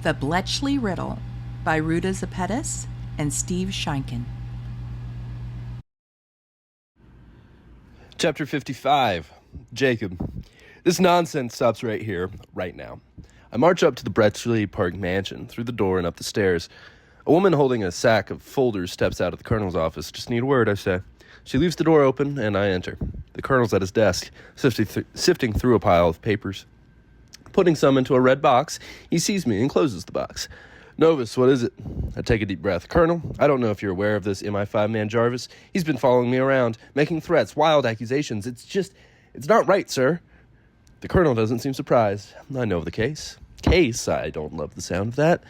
The Bletchley Riddle by Ruta Sepetys and Steve Sheinkin. Chapter 55. Jacob. This nonsense stops right here, right now. I march up to the Bletchley Park mansion, through the door and up the stairs. A woman holding a sack of folders steps out of the colonel's office. Just need a word, I say. She leaves the door open, and I enter. The colonel's at his desk, sifting through a pile of papers. Putting some into a red box, he sees me and closes the box. Novus, what is it? I take a deep breath. Colonel, I don't know if you're aware of this MI5 man Jarvis. He's been following me around, making threats, wild accusations. It's not right, sir. The colonel doesn't seem surprised. I know of the case. Case? I don't love the sound of that.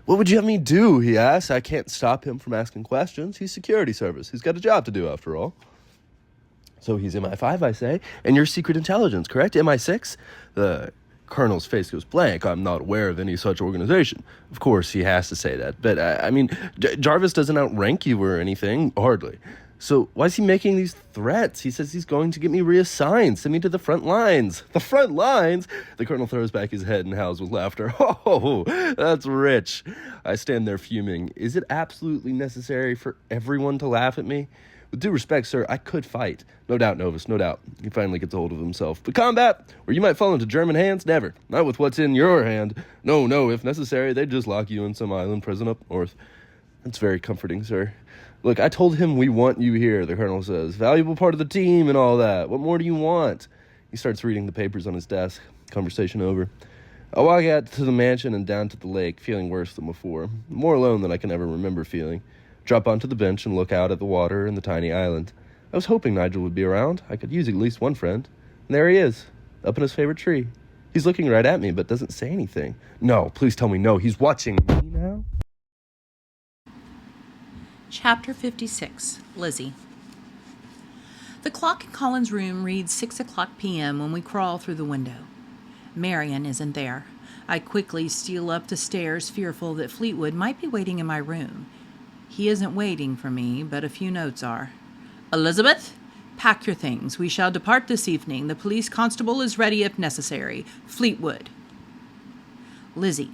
What would you have me do, he asks. I can't stop him from asking questions. He's security service. He's got a job to do, after all. So he's MI5, I say, and you're secret intelligence, correct? MI6? The colonel's face goes blank. I'm not aware of any such organization. Of course, he has to say that. But, Jarvis doesn't outrank you or anything. Hardly. So why is he making these threats? He says he's going to get me reassigned, send me to the front lines. The front lines? The colonel throws back his head and howls with laughter. Oh, that's rich. I stand there fuming. Is it absolutely necessary for everyone to laugh at me? With due respect, sir, I could fight. No doubt, Novus, no doubt. He finally gets a hold of himself. But combat, where you might fall into German hands, never. Not with what's in your hand. No, if necessary, they'd just lock you in some island prison up north. That's very comforting, sir. Look, I told him we want you here, the colonel says. Valuable part of the team and all that. What more do you want? He starts reading the papers on his desk. Conversation over. I walk out to the mansion and down to the lake, feeling worse than before. More alone than I can ever remember feeling. Drop onto the bench and look out at the water and the tiny island. I was hoping Nigel would be around. I could use at least one friend. And there he is, up in his favorite tree. He's looking right at me, but doesn't say anything. No, please tell me no. He's watching me now. Chapter 56. Lizzie. The clock in Colin's room reads 6:00 p.m. when we crawl through the window. Marion isn't there. I quickly steal up the stairs, fearful that Fleetwood might be waiting in my room. He isn't waiting for me, but a few notes are. Elizabeth, pack your things. We shall depart this evening. The police constable is ready if necessary. Fleetwood. Lizzie.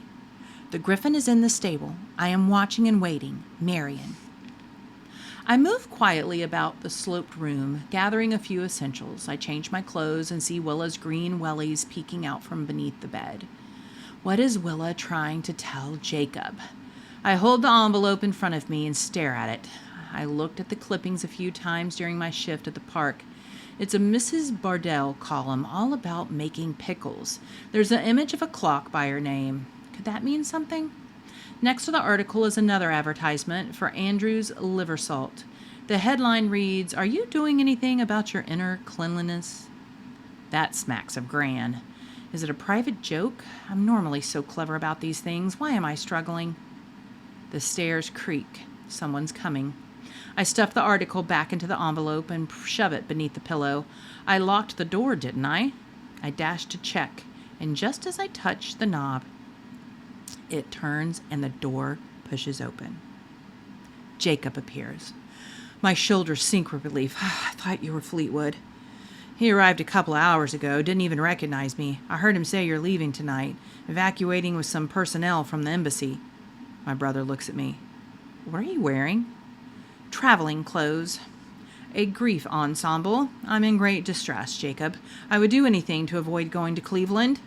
The Griffin is in the stable. I am watching and waiting. Marion. I move quietly about the sloped room, gathering a few essentials. I change my clothes and see Willa's green wellies peeking out from beneath the bed. What is Willa trying to tell Jacob? I hold the envelope in front of me and stare at it. I looked at the clippings a few times during my shift at the park. It's a Mrs. Bardell column all about making pickles. There's an image of a clock by her name. Could that mean something? Next to the article is another advertisement for Andrew's liver salt. The headline reads, "Are you doing anything about your inner cleanliness?" That smacks of Gran. Is it a private joke? I'm normally so clever about these things. Why am I struggling? The stairs creak. Someone's coming. I stuff the article back into the envelope and shove it beneath the pillow. I locked the door, didn't I? I dash to check, and just as I touch the knob, it turns and the door pushes open. Jacob appears. My shoulders sink with relief. I thought you were Fleetwood. He arrived a couple of hours ago, didn't even recognize me. I heard him say you're leaving tonight, evacuating with some personnel from the embassy. My brother looks at me. What are you wearing? Traveling clothes. A grief ensemble. I'm in great distress, Jacob. I would do anything to avoid going to Cleveland.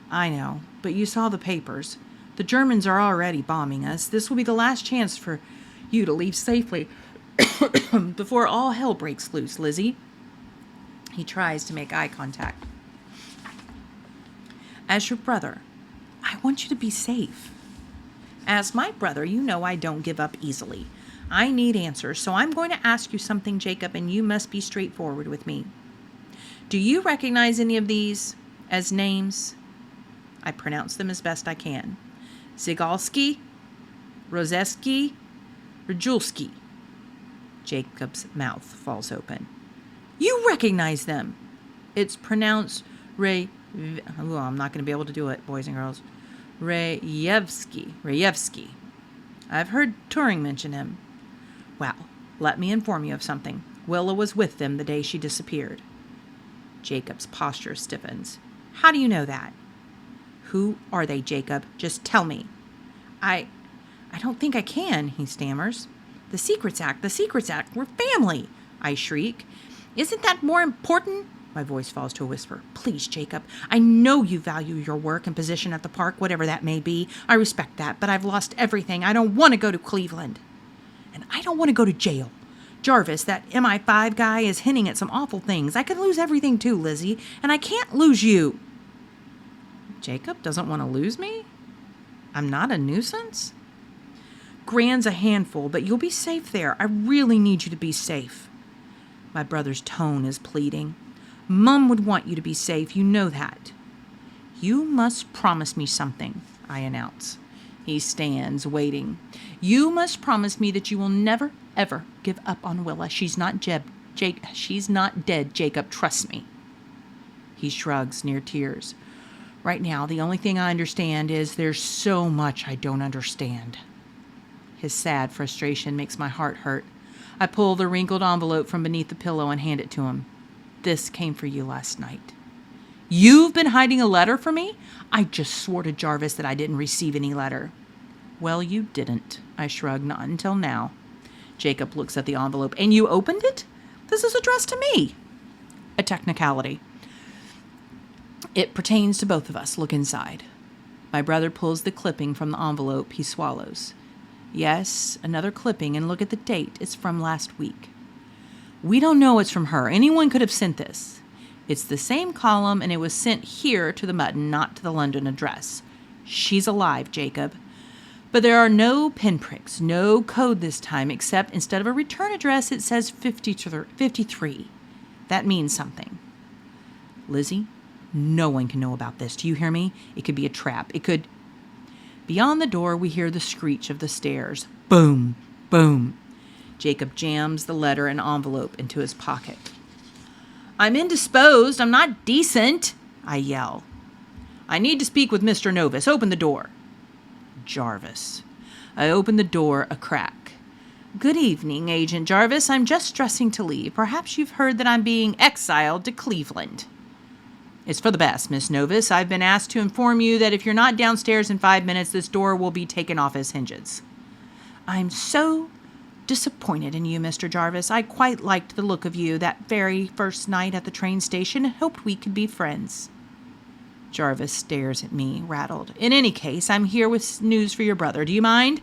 I know, but you saw the papers. The Germans are already bombing us. This will be the last chance for you to leave safely before all hell breaks loose, Lizzie. He tries to make eye contact. As your brother, I want you to be safe. As my brother, you know I don't give up easily. I need answers, so I'm going to ask you something, Jacob, and you must be straightforward with me. Do you recognize any of these as names? I pronounce them as best I can. Zygalski, Rozeski, Rajulski. Jacob's mouth falls open. You recognize them. It's pronounced I'm not going to be able to do it, boys and girls. Rayevsky. I've heard Turing mention him. Well, let me inform you of something. Willa was with them the day she disappeared. Jacob's posture stiffens. How do you know that? Who are they, Jacob? Just tell me. I don't think I can, he stammers. The Secrets Act, the Secrets Act, we're family, I shriek. Isn't that more important? My voice falls to a whisper. Please, Jacob, I know you value your work and position at the park, whatever that may be. I respect that, but I've lost everything. I don't want to go to Cleveland. And I don't want to go to jail. Jarvis, that MI5 guy, is hinting at some awful things. I could lose everything too, Lizzie, and I can't lose you. Jacob doesn't want to lose me? I'm not a nuisance? Grand's a handful, but you'll be safe there. I really need you to be safe. My brother's tone is pleading. Mum would want you to be safe, you know that. You must promise me something, I announce. He stands, waiting. You must promise me that you will never, ever give up on Willa. She's not dead, Jacob, trust me. He shrugs near tears. Right now, the only thing I understand is there's so much I don't understand. His sad frustration makes my heart hurt. I pull the wrinkled envelope from beneath the pillow and hand it to him. This came for you last night. You've been hiding a letter from me? I just swore to Jarvis that I didn't receive any letter. Well, you didn't, I shrug, not until now. Jacob looks at the envelope. And you opened it? This is addressed to me. A technicality. It pertains to both of us. Look inside. My brother pulls the clipping from the envelope. He swallows. Yes, another clipping, and look at the date. It's from last week. We don't know it's from her. Anyone could have sent this. It's the same column, and it was sent here to the Mutton, not to the London address. She's alive, Jacob. But there are no pinpricks, no code this time, except instead of a return address, it says 53. That means something. Lizzie, no one can know about this. Do you hear me? It could be a trap. It could... Beyond the door, we hear the screech of the stairs. Boom, boom. Jacob jams the letter and envelope into his pocket. I'm indisposed. I'm not decent, I yell. I need to speak with Mr. Novus. Open the door. Jarvis. I open the door a crack. Good evening, Agent Jarvis. I'm just dressing to leave. Perhaps you've heard that I'm being exiled to Cleveland. It's for the best, Miss Novus. I've been asked to inform you that if you're not downstairs in 5 minutes, this door will be taken off its hinges. I'm so disappointed in you, Mr. Jarvis. I quite liked the look of you that very first night at the train station and hoped we could be friends. Jarvis stares at me, rattled. In any case, I'm here with news for your brother. Do you mind?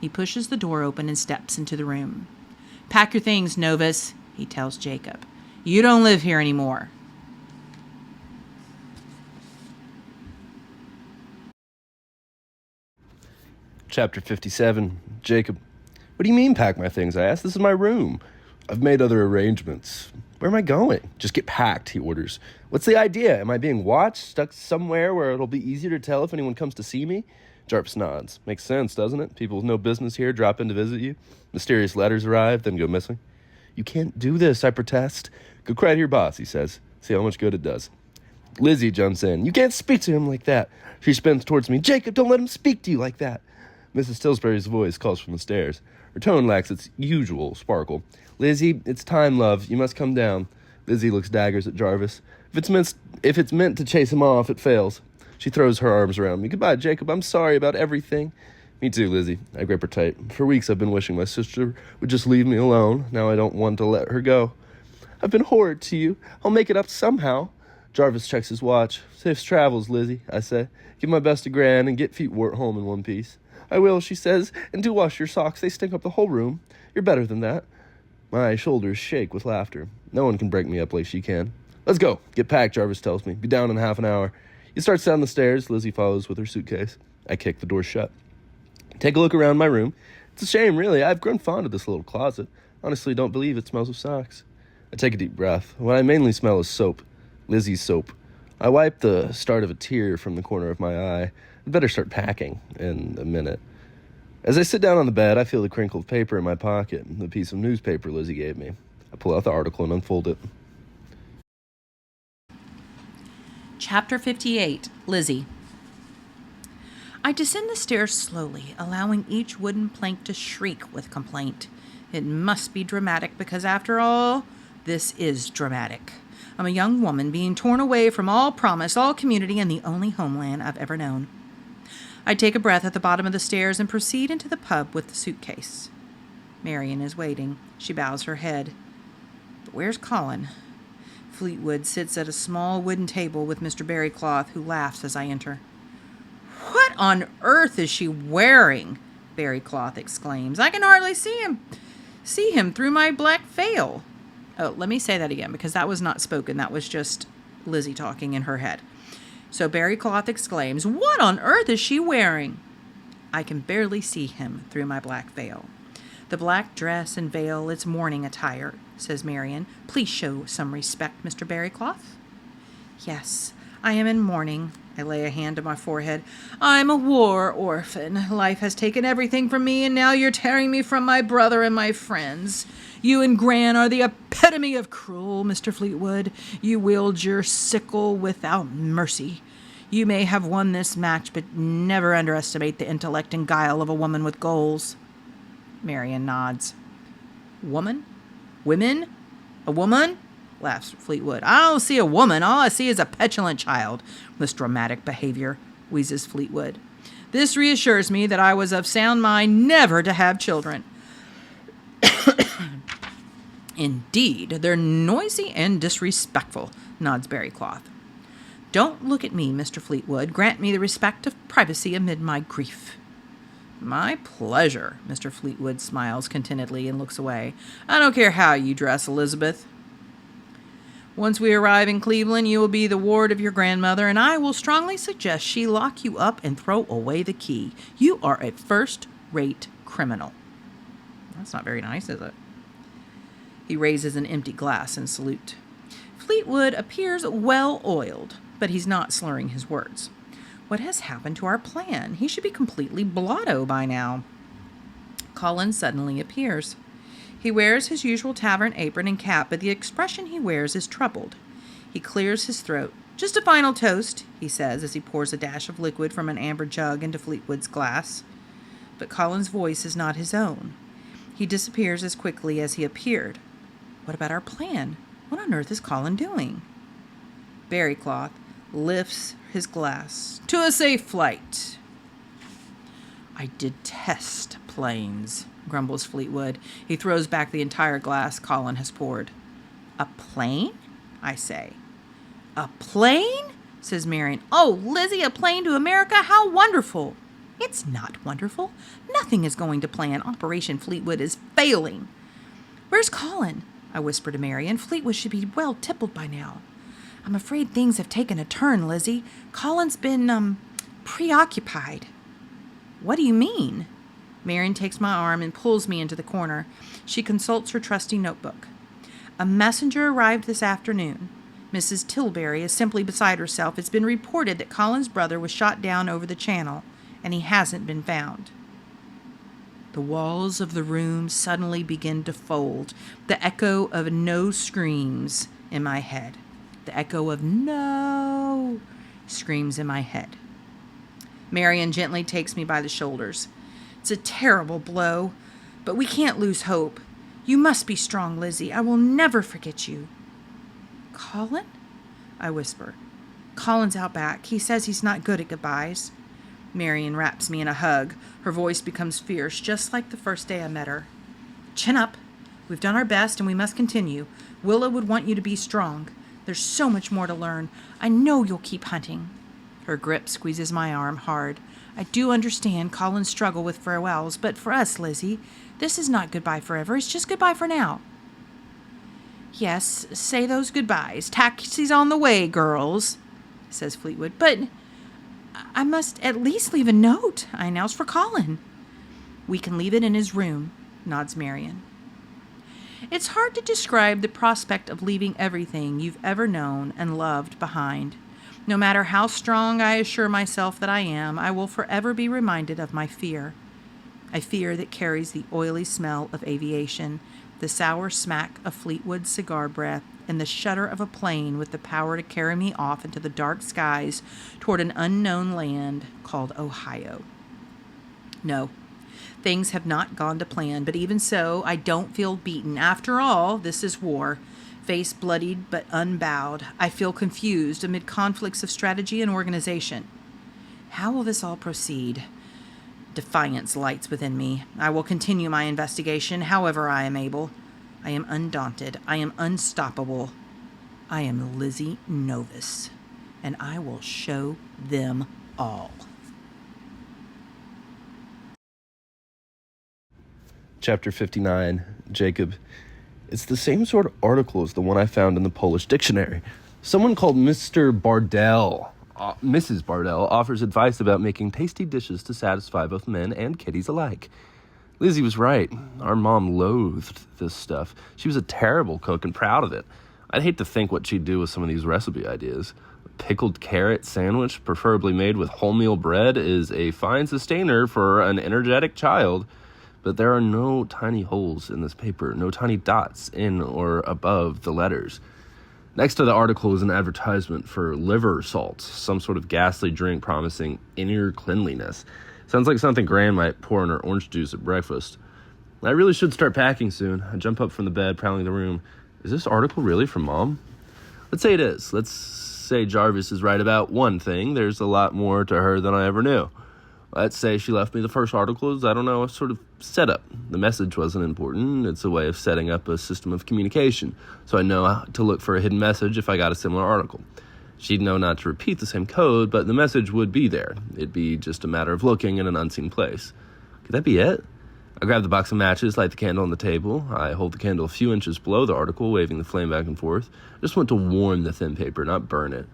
He pushes the door open and steps into the room. Pack your things, Novus, he tells Jacob. You don't live here anymore. Chapter 57. Jacob. What do you mean pack my things? I asked. This is my room. I've made other arrangements. Where am I going? Just get packed, he orders. What's the idea? Am I being watched? Stuck somewhere where it'll be easier to tell if anyone comes to see me? Jarvis nods. Makes sense, doesn't it? People with no business here drop in to visit you. Mysterious letters arrive, then go missing. You can't do this, I protest. Go cry to your boss, he says. See how much good it does. Lizzie jumps in. You can't speak to him like that. She spins towards me. Jacob, don't let him speak to you like that. Mrs. Stillsbury's voice calls from the stairs. Her tone lacks its usual sparkle. Lizzie, it's time, love. You must come down. Lizzie looks daggers at Jarvis. If it's meant to chase him off, it fails. She throws her arms around me. Goodbye, Jacob. I'm sorry about everything. Me too, Lizzie. I grip her tight. For weeks I've been wishing my sister would just leave me alone. Now I don't want to let her go. I've been horrid to you. I'll make it up somehow. Jarvis checks his watch. Safe travels, Lizzie, I say. Give my best to Gran and get feet wart home in one piece. I will, she says, and do wash your socks. They stink up the whole room. You're better than that. My shoulders shake with laughter. No one can break me up like she can. Let's go. Get packed, Jarvis tells me. Be down in half an hour. He starts down the stairs. Lizzie follows with her suitcase. I kick the door shut. Take a look around my room. It's a shame, really. I've grown fond of this little closet. Honestly, don't believe it smells of socks. I take a deep breath. What I mainly smell is soap. Lizzie's soap. I wipe the start of a tear from the corner of my eye. I'd better start packing in a minute. As I sit down on the bed, I feel the crinkled paper in my pocket, the piece of newspaper Lizzie gave me. I pull out the article and unfold it. Chapter 58. Lizzie. I descend the stairs slowly, allowing each wooden plank to shriek with complaint. It must be dramatic because, after all, this is dramatic. I'm a young woman being torn away from all promise, all community, and the only homeland I've ever known. I take a breath at the bottom of the stairs and proceed into the pub with the suitcase. Marion is waiting. She bows her head. But where's Colin? Fleetwood sits at a small wooden table with Mr. Barrycloth, who laughs as I enter. What on earth is she wearing? Barrycloth exclaims. I can hardly see him through my black veil. Oh, let me say that again, because that was not spoken. That was just Lizzie talking in her head. So Barrycloth exclaims, What on earth is she wearing? I can barely see him through my black veil. The black dress and veil, it's mourning attire, says Marion. Please show some respect, Mr. Barrycloth. Yes, I am in mourning. I lay a hand to my forehead. I'm a war orphan. Life has taken everything from me, and now you're tearing me from my brother and my friends. You and Gran are the epitome of cruel, Mr. Fleetwood. You wield your sickle without mercy. You may have won this match, but never underestimate the intellect and guile of a woman with goals. Marion nods. Woman? Women? A woman? Laughs Fleetwood. I don't see a woman. All I see is a petulant child. This dramatic behavior, wheezes Fleetwood. This reassures me that I was of sound mind never to have children. Indeed, they're noisy and disrespectful, nods Barrycloth. Don't look at me, Mr. Fleetwood. Grant me the respect of privacy amid my grief. My pleasure, Mr. Fleetwood smiles contentedly and looks away. I don't care how you dress, Elizabeth. Once we arrive in Cleveland, you will be the ward of your grandmother, and I will strongly suggest she lock you up and throw away the key. You are a first-rate criminal. That's not very nice, is it? He raises an empty glass in salute. Fleetwood appears well-oiled, but he's not slurring his words. What has happened to our plan? He should be completely blotto by now. Colin suddenly appears. He wears his usual tavern apron and cap, but the expression he wears is troubled. He clears his throat. Just a final toast, he says as he pours a dash of liquid from an amber jug into Fleetwood's glass. But Colin's voice is not his own. He disappears as quickly as he appeared. What about our plan? What on earth is Colin doing? Barrycloth lifts his glass. To a safe flight. I detest planes, grumbles Fleetwood. He throws back the entire glass Colin has poured. A plane? I say. A plane? Says Marion. Oh, Lizzie, a plane to America? How wonderful. It's not wonderful. Nothing is going to plan. Operation Fleetwood is failing. Where's Colin? I whisper to Marion. Fleetwood should be well tippled by now. I'm afraid things have taken a turn, Lizzie. Colin's been, preoccupied. What do you mean? Marion takes my arm and pulls me into the corner. She consults her trusty notebook. A messenger arrived this afternoon. Mrs. Tilbury is simply beside herself. It's been reported that Colin's brother was shot down over the channel, and he hasn't been found. The walls of the room suddenly begin to fold. The echo of no screams in my head. The echo of no screams in my head. Marion gently takes me by the shoulders. It's a terrible blow, but we can't lose hope. You must be strong, Lizzie. I will never forget you. Colin? I whisper. Colin's out back. He says he's not good at goodbyes. Marion wraps me in a hug. Her voice becomes fierce, just like the first day I met her. Chin up. We've done our best, and we must continue. Willa would want you to be strong. There's so much more to learn. I know you'll keep hunting. Her grip squeezes my arm hard. I do understand Colin's struggle with farewells, but for us, Lizzie, this is not goodbye forever. It's just goodbye for now. Yes, say those goodbyes. Taxi's on the way, girls, says Fleetwood. But I must at least leave a note, I announce, for Colin. We can leave it in his room, nods Marion. It's hard to describe the prospect of leaving everything you've ever known and loved behind. No matter how strong I assure myself that I am, I will forever be reminded of my fear. A fear that carries the oily smell of aviation, the sour smack of Fleetwood cigar breath, and the shudder of a plane with the power to carry me off into the dark skies toward an unknown land called Ohio. No, things have not gone to plan, but even so, I don't feel beaten. After all, this is war. Face bloodied but unbowed, I feel confused amid conflicts of strategy and organization. How will this all proceed? Defiance lights within me. I will continue my investigation however I am able. I am undaunted. I am unstoppable. I am Lizzie Novus, and I will show them all. Chapter 59, Jacob. It's the same sort of article as the one I found in the Polish dictionary. Someone called Mrs. Bardell offers advice about making tasty dishes to satisfy both men and kiddies alike. Lizzie was right. Our mom loathed this stuff. She was a terrible cook and proud of it. I'd hate to think what she'd do with some of these recipe ideas. A pickled carrot sandwich, preferably made with wholemeal bread, is a fine sustainer for an energetic child. But there are no tiny holes in this paper, no tiny dots in or above the letters. Next to the article is an advertisement for liver salts, some sort of ghastly drink promising inner cleanliness. Sounds like something Gran might pour in her orange juice at breakfast. I really should start packing soon. I jump up from the bed, prowling the room. Is this article really from Mom? Let's say it is. Let's say Jarvis is right about one thing. There's a lot more to her than I ever knew. Let's say she left me the first article as, a sort of setup. The message wasn't important. It's a way of setting up a system of communication, so I know how to look for a hidden message if I got a similar article. She'd know not to repeat the same code, but the message would be there. It'd be just a matter of looking in an unseen place. Could that be it? I grab the box of matches, light the candle on the table. I hold the candle a few inches below the article, waving the flame back and forth. I just want to warm the thin paper, not burn it.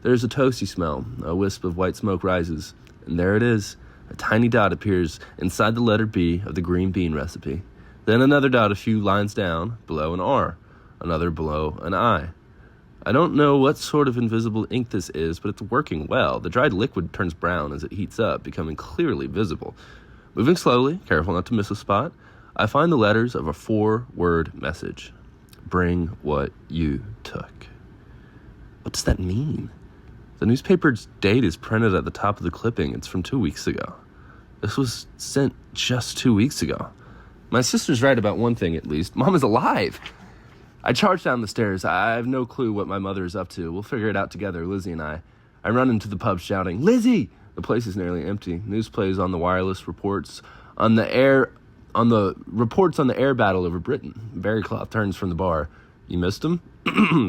There's a toasty smell. A wisp of white smoke rises. And there it is. A tiny dot appears inside the letter B of the green bean recipe. Then another dot a few lines down, below an R. Another below an I. I don't know what sort of invisible ink this is, but it's working well. The dried liquid turns brown as it heats up, becoming clearly visible. Moving slowly, careful not to miss a spot, I find the letters of a 4-word message. Bring what you took. What does that mean? The newspaper's date is printed at the top of the clipping. It's from 2 weeks ago. This was sent just 2 weeks ago. My sister's right about one thing, at least. Mom is alive. I charge down the stairs. I have no clue what my mother is up to. We'll figure it out together, Lizzie and I. I run into the pub shouting, "Lizzie!" The place is nearly empty. News plays on the wireless reports on the air battle over Britain. Barrycloth turns from the bar. You missed them?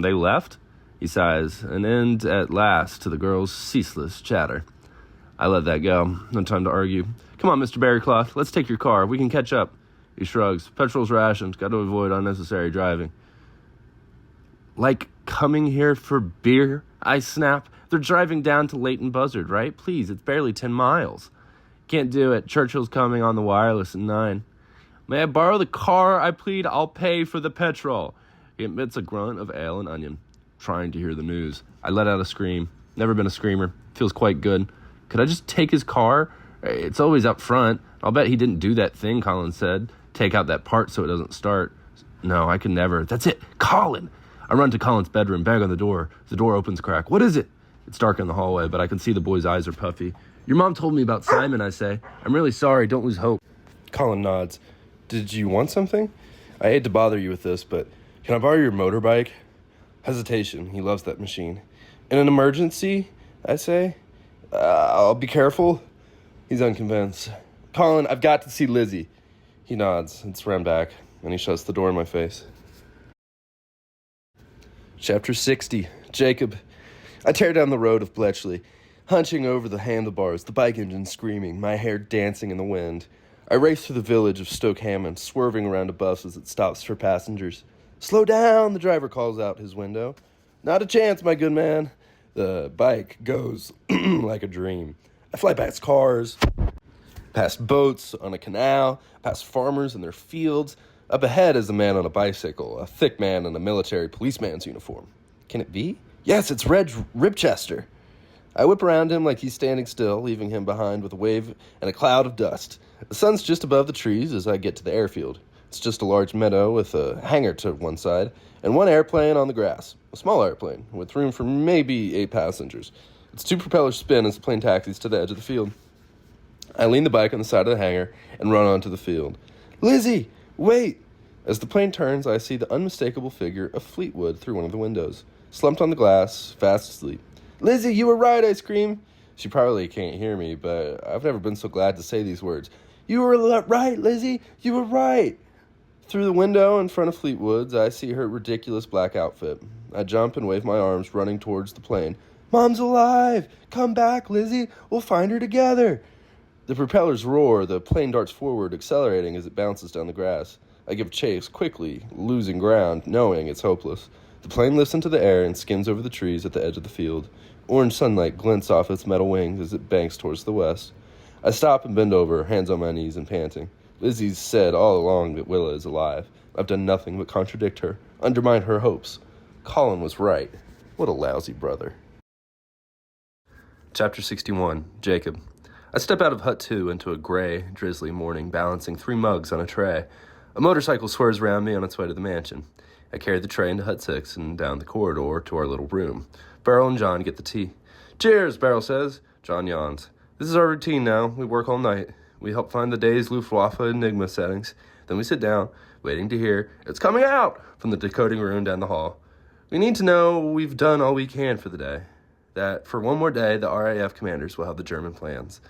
They left? He sighs, an end at last to the girls' ceaseless chatter. I let that go. No time to argue. Come on, Mr. Barrycloth, let's take your car. We can catch up. He shrugs. Petrol's rationed. Got to avoid unnecessary driving. Like coming here for beer? I snap. They're driving down to Leighton Buzzard, right? Please, it's barely 10 miles. Can't do it. Churchill's coming on the wireless at 9. May I borrow the car? I plead. I'll pay for the petrol. He emits a grunt of ale and onion. Trying to hear the news. I let out a scream. Never been a screamer. Feels quite good. Could I just take his car? It's always up front. I'll bet he didn't do that thing Colin said. Take out that part so it doesn't start. No, I can never. That's it. Colin! I run to Colin's bedroom, bang on the door. The door opens a crack. What is it? It's dark in the hallway, but I can see the boy's eyes are puffy. Your mom told me about Simon, I say. I'm really sorry. Don't lose hope. Colin nods. Did you want something? I hate to bother you with this, but can I borrow your motorbike? Hesitation. He loves that machine. In an emergency, I say. I'll be careful. He's unconvinced. Colin, I've got to see Lizzie. He nods. It's run back, and he shuts the door in my face. Chapter 60. Jacob. I tear down the road of Bletchley, hunching over the handlebars, the bike engine screaming, my hair dancing in the wind. I race through the village of Stoke Hammond, swerving around a bus as it stops for passengers. Slow down, the driver calls out his window. Not a chance, my good man. The bike goes like a dream. I fly past cars, past boats on a canal, past farmers in their fields. Up ahead is a man on a bicycle, a thick man in a military policeman's uniform. Can it be? Yes, it's Reg Ribchester. I whip around him like he's standing still, leaving him behind with a wave and a cloud of dust. The sun's just above the trees as I get to the airfield. It's just a large meadow with a hangar to one side and one airplane on the grass. A small airplane with room for maybe 8 passengers. Its 2 propellers spin as the plane taxis to the edge of the field. I lean the bike on the side of the hangar and run onto the field. Lizzie, wait! As the plane turns, I see the unmistakable figure of Fleetwood through one of the windows, slumped on the glass, fast asleep. "Lizzie, you were right," I scream. She probably can't hear me, but I've never been so glad to say these words. "You were right, Lizzie, you were right." Through the window in front of Fleetwood's, I see her ridiculous black outfit. I jump and wave my arms, running towards the plane. "Mom's alive! Come back, Lizzie! We'll find her together!" The propellers roar, the plane darts forward, accelerating as it bounces down the grass. I give chase quickly, losing ground, knowing it's hopeless. The plane lifts into the air and skims over the trees at the edge of the field. Orange sunlight glints off its metal wings as it banks towards the west. I stop and bend over, hands on my knees and panting. Lizzie's said all along that Willa is alive. I've done nothing but contradict her, undermine her hopes. Colin was right. What a lousy brother. Chapter 61, Jacob. I step out of Hut 2 into a gray, drizzly morning, balancing 3 mugs on a tray. A motorcycle swerves around me on its way to the mansion. I carry the tray into Hut 6 and down the corridor to our little room. Beryl and John get the tea. "Cheers," Beryl says. John yawns. "This is our routine now. We work all night. We help find the day's Luftwaffe Enigma settings. Then we sit down, waiting to hear, 'It's coming out!' from the decoding room down the hall. We need to know we've done all we can for the day. That for one more day, the RAF commanders will have the German plans.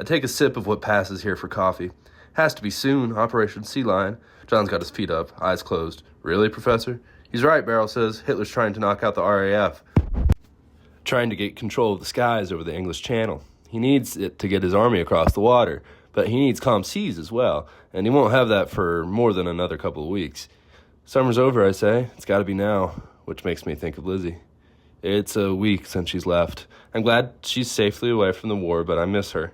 I take a sip of what passes here for coffee. Has to be soon. Operation Sea Lion. John's got his feet up, eyes closed. "Really, Professor?" "He's right," Beryl says. "Hitler's trying to knock out the RAF. Trying to get control of the skies over the English Channel. He needs it to get his army across the water, but he needs calm seas as well, and he won't have that for more than another couple of weeks." "Summer's over," I say. "It's got to be now," which makes me think of Lizzie. It's a week since she's left. I'm glad she's safely away from the war, but I miss her.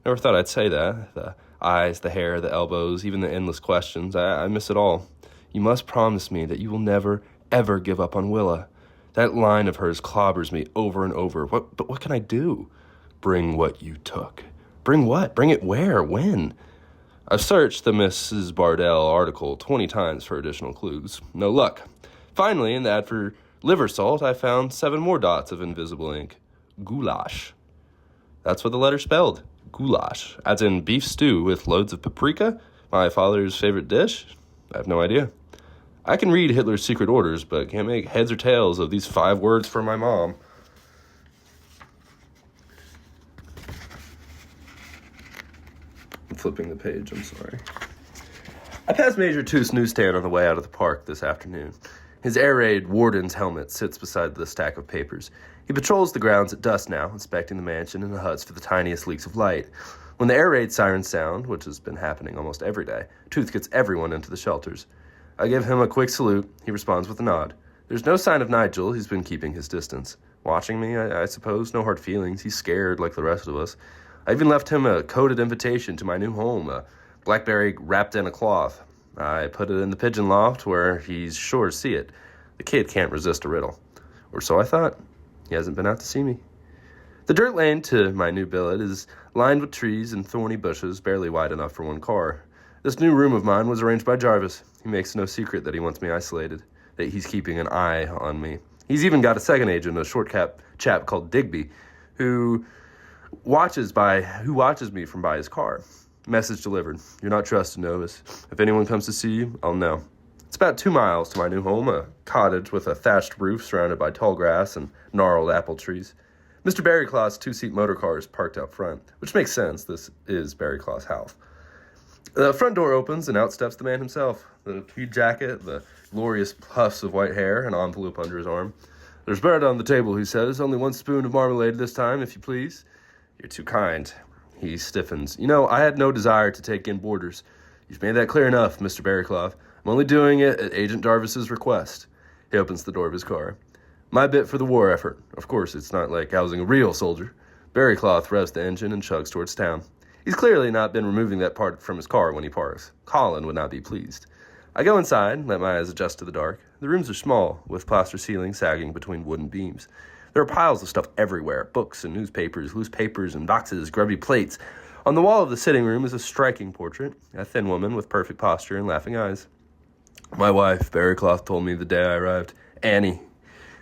Never thought I'd say that. The eyes, the hair, the elbows, even the endless questions. I miss it all. "You must promise me that you will never, ever give up on Willa." That line of hers clobbers me over and over. But what can I do? "Bring what you took." Bring what? Bring it where? When? I've searched the Mrs. Bardell article 20 times for additional clues. No luck. Finally, in the ad for liver salt, I found 7 more dots of invisible ink. Goulash. That's what the letter spelled. Goulash. As in beef stew with loads of paprika? My father's favorite dish? I have no idea. I can read Hitler's secret orders, but can't make heads or tails of these 5 words for my mom. I'm flipping the page, I'm sorry. I passed Major Tooth's newsstand on the way out of the park this afternoon. His air raid warden's helmet sits beside the stack of papers. He patrols the grounds at dusk now, inspecting the mansion and the huts for the tiniest leaks of light. When the air raid sirens sound, which has been happening almost every day, Tooth gets everyone into the shelters. I give him a quick salute. He responds with a nod. There's no sign of Nigel. He's been keeping his distance. Watching me, I suppose. No hard feelings. He's scared like the rest of us. I even left him a coded invitation to my new home, a blackberry wrapped in a cloth. I put it in the pigeon loft where he's sure to see it. The kid can't resist a riddle. Or so I thought. He hasn't been out to see me. The dirt lane to my new billet is lined with trees and thorny bushes, barely wide enough for one car. This new room of mine was arranged by Jarvis. He makes no secret that he wants me isolated, that he's keeping an eye on me. He's even got a second agent, a short-cap chap called Digby, who watches me from by his car. Message delivered. You're not trusted, Novus. If anyone comes to see you, I'll know. It's about 2 miles to my new home, a cottage with a thatched roof surrounded by tall grass and gnarled apple trees. Mr. Barryclaw's 2-seat motor car is parked out front, which makes sense. This is Barryclaw's house. The front door opens, and out steps the man himself. The tweed jacket, the glorious puffs of white hair, an envelope under his arm. There's bread on the table, he says. Only 1 spoon of marmalade this time, if you please. You're too kind. He stiffens. You know, I had no desire to take in boarders. You've made that clear enough, Mr. Barryclough. I'm only doing it at Agent Jarvis's request. He opens the door of his car. My bit for the war effort. Of course, it's not like housing a real soldier. Barryclough revs the engine and chugs towards town. He's clearly not been removing that part from his car when he parks. Colin would not be pleased. I go inside, let my eyes adjust to the dark. The rooms are small, with plaster ceilings sagging between wooden beams. There are piles of stuff everywhere, books and newspapers, loose papers and boxes, grubby plates. On the wall of the sitting room is a striking portrait, a thin woman with perfect posture and laughing eyes. My wife, Barryclough, told me the day I arrived. Annie.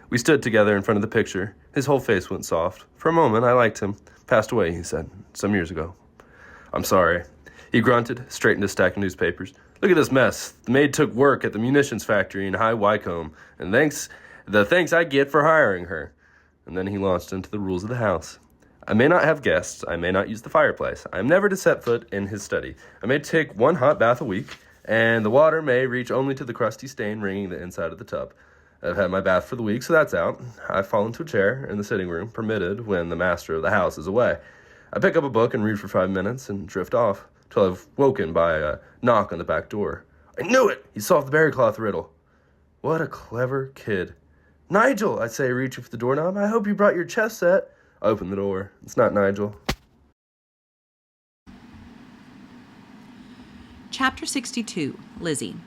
We stood together in front of the picture. His whole face went soft. For a moment, I liked him. Passed away, he said, some years ago. I'm sorry. He grunted, straightened a stack of newspapers. Look at this mess. The maid took work at the munitions factory in High Wycombe, and thanks I get for hiring her. And then he launched into the rules of the house. I may not have guests. I may not use the fireplace. I am never to set foot in his study. I may take one hot bath a week, and the water may reach only to the crusty stain ringing the inside of the tub. I've had my bath for the week, so that's out. I fall into a chair in the sitting room, permitted when the master of the house is away. I pick up a book and read for 5 minutes and drift off, till I've woken by a knock on the back door. I knew it! He solved the berry cloth riddle. What a clever kid. Nigel, I say, reaching for the doorknob. I hope you brought your chess set. I open the door. It's not Nigel. Chapter 62, Lizzie.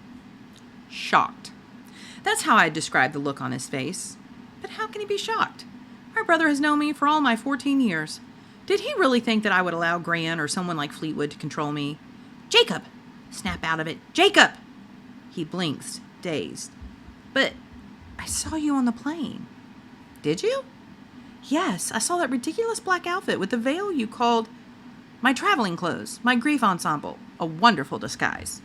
Shocked. That's how I'd describe the look on his face. But how can he be shocked? My brother has known me for all my 14 years. Did he really think that I would allow Gran or someone like Fleetwood to control me? Jacob! Snap out of it. Jacob! He blinks, dazed. But I saw you on the plane. Did you? Yes, I saw that ridiculous black outfit with the veil you called my traveling clothes, my grief ensemble. A wonderful disguise.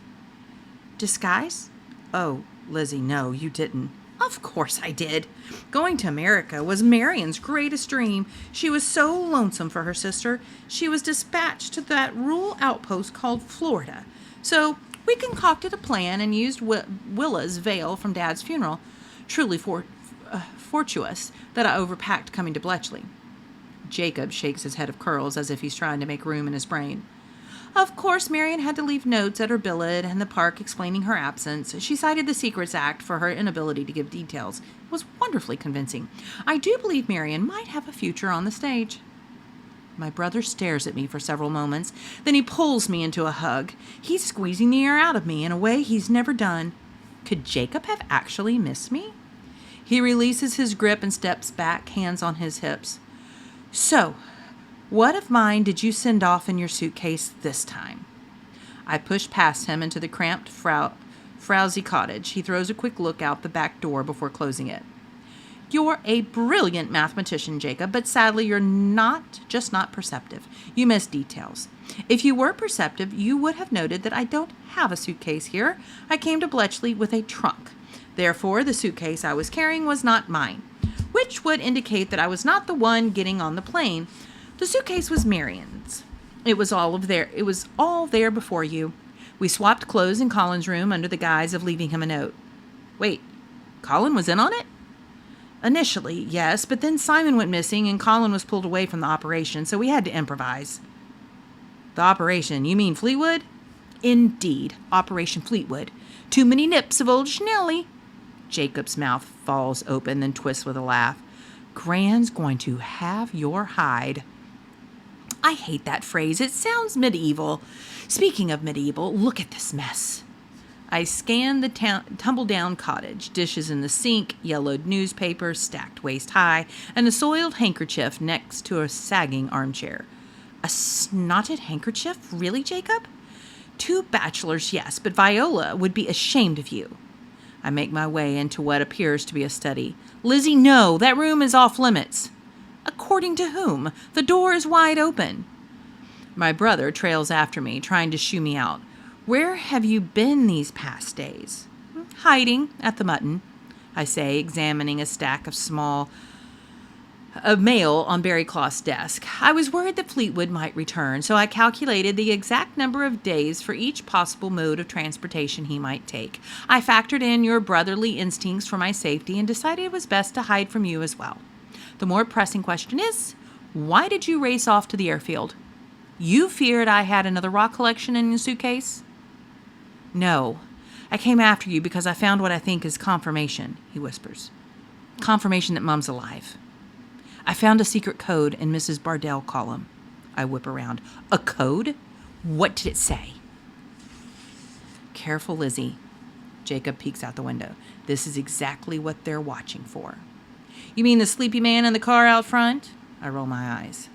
Disguise? Oh, Lizzie, no, you didn't. Of course I did. Going to America was Marion's greatest dream. She was so lonesome for her sister, she was dispatched to that rural outpost called Florida. So we concocted a plan and used Willa's veil from Dad's funeral. Truly fortuitous that I overpacked coming to Bletchley. Jacob shakes his head of curls as if he's trying to make room in his brain. Of course, Marion had to leave notes at her billet and the park explaining her absence. She cited the Secrets Act for her inability to give details. It was wonderfully convincing. I do believe Marion might have a future on the stage. My brother stares at me for several moments. Then he pulls me into a hug. He's squeezing the air out of me in a way he's never done. Could Jacob have actually missed me? He releases his grip and steps back, hands on his hips. So, what of mine did you send off in your suitcase this time? I push past him into the cramped, frowsy cottage. He throws a quick look out the back door before closing it. You're a brilliant mathematician, Jacob, but sadly you're not perceptive. You miss details. If you were perceptive, you would have noted that I don't have a suitcase here. I came to Bletchley with a trunk. Therefore, the suitcase I was carrying was not mine, which would indicate that I was not the one getting on the plane. The suitcase was Marion's. It was all there before you. We swapped clothes in Colin's room under the guise of leaving him a note. Wait, Colin was in on it? Initially, yes, but then Simon went missing and Colin was pulled away from the operation, so we had to improvise. The operation, you mean Fleetwood? Indeed, Operation Fleetwood. Too many nips of old Schnelly. Jacob's mouth falls open, then twists with a laugh. Gran's going to have your hide. I hate that phrase. It sounds medieval. Speaking of medieval, look at this mess. I scan the tumble-down cottage, dishes in the sink, yellowed newspaper stacked waist-high, and a soiled handkerchief next to a sagging armchair. A snotted handkerchief? Really, Jacob? 2 bachelors, yes, but Viola would be ashamed of you. I make my way into what appears to be a study. Lizzie, no, that room is off limits. According to whom? The door is wide open. My brother trails after me, trying to shoo me out. Where have you been these past days? Hiding at the mutton, I say, examining a stack of mail on Barry Cloth's desk. I was worried that Fleetwood might return, so I calculated the exact number of days for each possible mode of transportation he might take. I factored in your brotherly instincts for my safety and decided it was best to hide from you as well. The more pressing question is, why did you race off to the airfield? You feared I had another rock collection in your suitcase? No. I came after you because I found what I think is confirmation, he whispers. Confirmation that Mum's alive. I found a secret code in Mrs. Bardell's column. I whip around. A code? What did it say? Careful, Lizzie. Jacob peeks out the window. This is exactly what they're watching for. You mean the sleepy man in the car out front? I roll my eyes.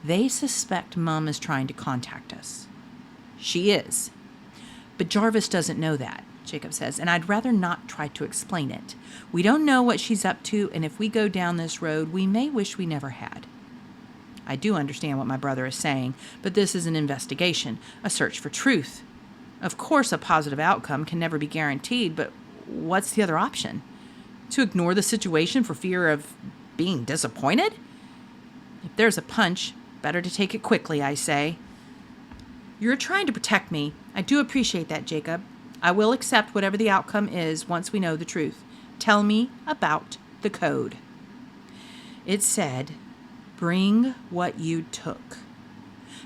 They suspect Mum is trying to contact us. She is. But Jarvis doesn't know that, Jacob says, and I'd rather not try to explain it. We don't know what she's up to, and if we go down this road, we may wish we never had. I do understand what my brother is saying, but this is an investigation, a search for truth. Of course, a positive outcome can never be guaranteed, but what's the other option? To ignore the situation for fear of being disappointed? If there's a punch, better to take it quickly, I say. You're trying to protect me. I do appreciate that, Jacob. I will accept whatever the outcome is once we know the truth. Tell me about the code. It said, bring what you took.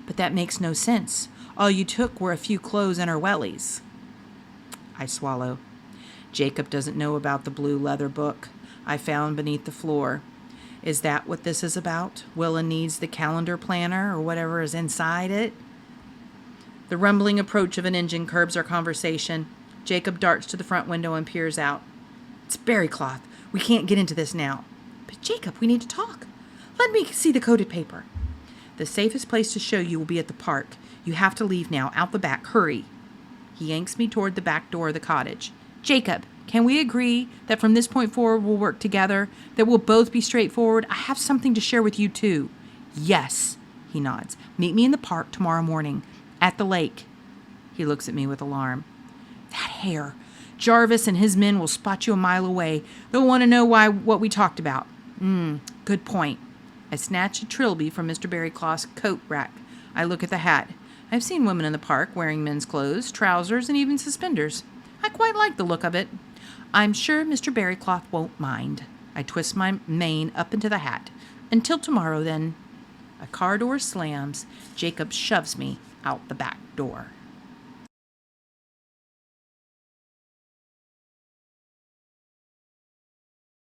But that makes no sense. All you took were a few clothes and her wellies. I swallow. Jacob doesn't know about the blue leather book I found beneath the floor. Is that what this is about? Willa needs the calendar planner or whatever is inside it? The rumbling approach of an engine curbs our conversation. Jacob darts to the front window and peers out. It's berry cloth. We can't get into this now. But Jacob, we need to talk. Let me see the coded paper. The safest place to show you will be at the park. You have to leave now, out the back. Hurry. He yanks me toward the back door of the cottage. Jacob, can we agree that from this point forward we'll work together? That we'll both be straightforward? I have something to share with you too. Yes, he nods. Meet me in the park tomorrow morning. At the lake. He looks at me with alarm. That hair. Jarvis and his men will spot you a mile away. They'll want to know what we talked about. Good point. I snatch a trilby from Mr. Barrycloth's coat rack. I look at the hat. I've seen women in the park wearing men's clothes, trousers, and even suspenders. I quite like the look of it. I'm sure Mr. Barrycloth won't mind. I twist my mane up into the hat. Until tomorrow, then. A car door slams. Jacob shoves me out the back door.